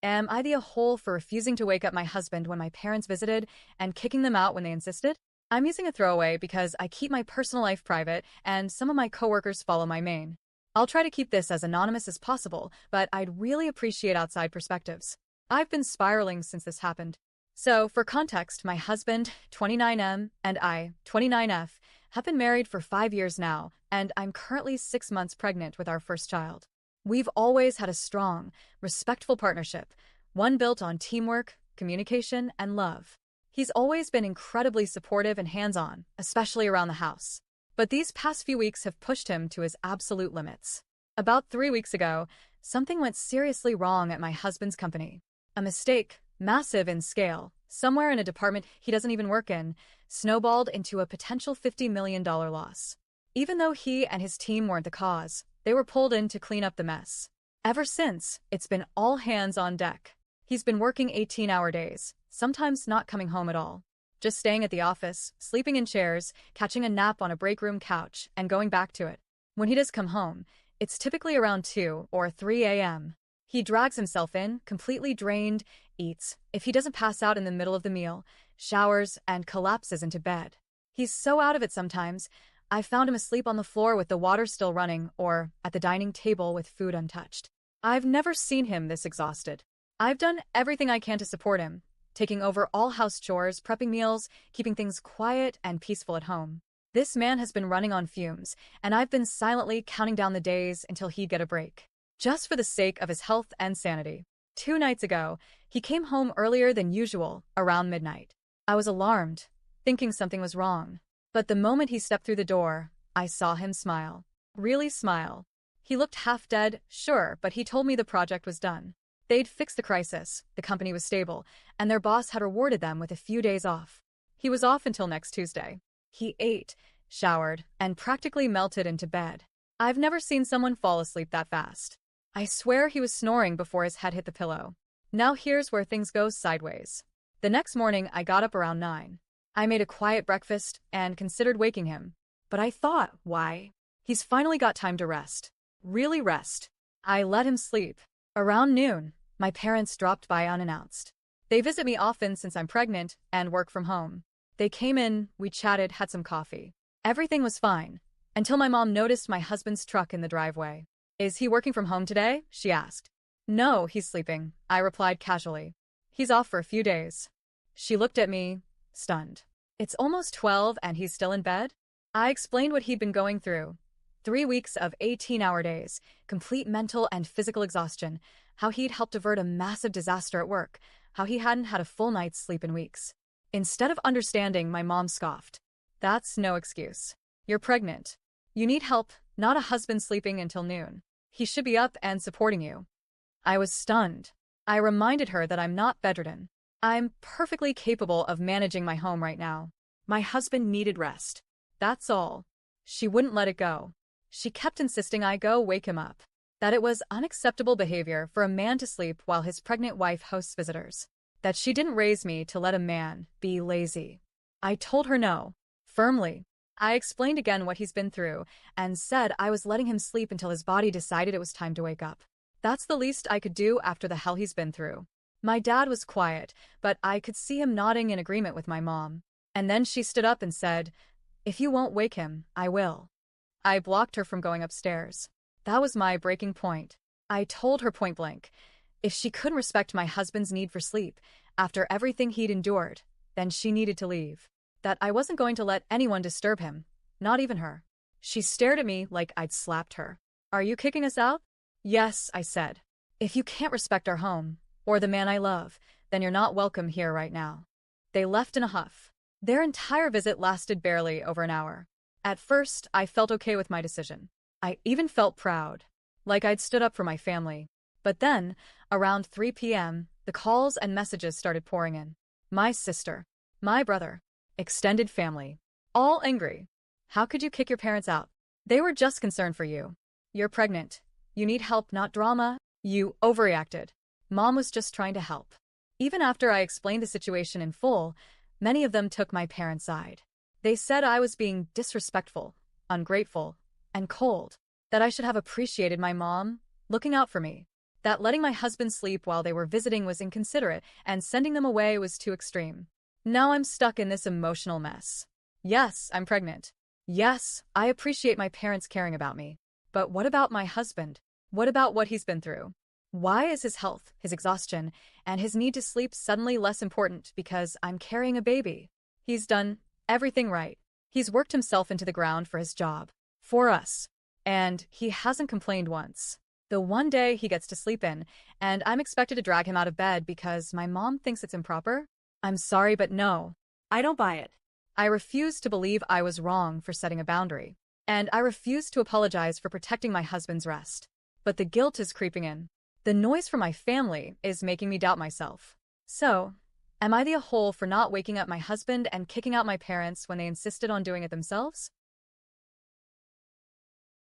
Am I the a-hole for refusing to wake up my husband when my parents visited and kicking them out when they insisted? I'm using a throwaway because I keep my personal life private and some of my coworkers follow my main. I'll try to keep this as anonymous as possible, but I'd really appreciate outside perspectives. I've been spiraling since this happened. So, for context, my husband, 29M, and I, 29F, have been married for 5 years now, and I'm currently 6 months pregnant with our first child. We've always had a strong, respectful partnership, one built on teamwork, communication, and love. He's always been incredibly supportive and hands-on, especially around the house. But these past few weeks have pushed him to his absolute limits. About 3 weeks ago, something went seriously wrong at my husband's company. A mistake, massive in scale, somewhere in a department he doesn't even work in, snowballed into a potential $50 million loss. Even though he and his team weren't the cause, they were pulled in to clean up the mess. Ever since, it's been all hands on deck. He's been working 18-hour days, sometimes not coming home at all. Just staying at the office, sleeping in chairs, catching a nap on a break room couch, and going back to it. When he does come home, it's typically around 2 or 3 a.m. He drags himself in, completely drained, eats, if he doesn't pass out in the middle of the meal, showers, and collapses into bed. He's so out of it sometimes, I found him asleep on the floor with the water still running or at the dining table with food untouched. I've never seen him this exhausted. I've done everything I can to support him, taking over all house chores, prepping meals, keeping things quiet and peaceful at home. This man has been running on fumes, and I've been silently counting down the days until he'd get a break, just for the sake of his health and sanity. 2 nights ago, he came home earlier than usual, around midnight. I was alarmed, thinking something was wrong. But the moment he stepped through the door, I saw him smile. Really smile. He looked half dead, sure, but he told me the project was done. They'd fixed the crisis, the company was stable, and their boss had rewarded them with a few days off. He was off until next Tuesday. He ate, showered, and practically melted into bed. I've never seen someone fall asleep that fast. I swear he was snoring before his head hit the pillow. Now here's where things go sideways. The next morning, I got up around 9. I made a quiet breakfast and considered waking him. But I thought, why? He's finally got time to rest. Really rest. I let him sleep. Around noon, my parents dropped by unannounced. They visit me often since I'm pregnant and work from home. They came in, we chatted, had some coffee. Everything was fine, until my mom noticed my husband's truck in the driveway. Is he working from home today? She asked. No, he's sleeping, I replied casually. He's off for a few days. She looked at me, stunned. It's almost 12 and he's still in bed? I explained what he'd been going through. 3 weeks of 18-hour days, complete mental and physical exhaustion, how he'd helped avert a massive disaster at work, how he hadn't had a full night's sleep in weeks. Instead of understanding, my mom scoffed. That's no excuse. You're pregnant. You need help, not a husband sleeping until noon. He should be up and supporting you. I was stunned. I reminded her that I'm not bedridden. I'm perfectly capable of managing my home right now. My husband needed rest. That's all. She wouldn't let it go. She kept insisting I go wake him up. That it was unacceptable behavior for a man to sleep while his pregnant wife hosts visitors. That she didn't raise me to let a man be lazy. I told her no. Firmly. I explained again what he's been through and said I was letting him sleep until his body decided it was time to wake up. That's the least I could do after the hell he's been through. My dad was quiet, but I could see him nodding in agreement with my mom. And then she stood up and said, "If you won't wake him, I will." I blocked her from going upstairs. That was my breaking point. I told her point blank, if she couldn't respect my husband's need for sleep after everything he'd endured, then she needed to leave. That I wasn't going to let anyone disturb him, not even her. She stared at me like I'd slapped her. Are you kicking us out? Yes, I said. If you can't respect our home, or the man I love, then you're not welcome here right now. They left in a huff. Their entire visit lasted barely over an hour. At first, I felt okay with my decision. I even felt proud, like I'd stood up for my family. But then, around 3 p.m., the calls and messages started pouring in. My sister, my brother, extended family, all angry. How could you kick your parents out? They were just concerned for you. You're pregnant. You need help, not drama. You overreacted. Mom was just trying to help. Even after I explained the situation in full, many of them took my parents' side. They said I was being disrespectful, ungrateful, and cold. That I should have appreciated my mom looking out for me. That letting my husband sleep while they were visiting was inconsiderate, and sending them away was too extreme. Now I'm stuck in this emotional mess. Yes, I'm pregnant. Yes, I appreciate my parents caring about me. But what about my husband? What about what he's been through? Why is his health, his exhaustion, and his need to sleep suddenly less important because I'm carrying a baby? He's done everything right. He's worked himself into the ground for his job. For us. And he hasn't complained once. The one day he gets to sleep in, and I'm expected to drag him out of bed because my mom thinks it's improper? I'm sorry, but no. I don't buy it. I refuse to believe I was wrong for setting a boundary. And I refuse to apologize for protecting my husband's rest. But the guilt is creeping in. The noise from my family is making me doubt myself. So, am I the a-hole for not waking up my husband and kicking out my parents when they insisted on doing it themselves?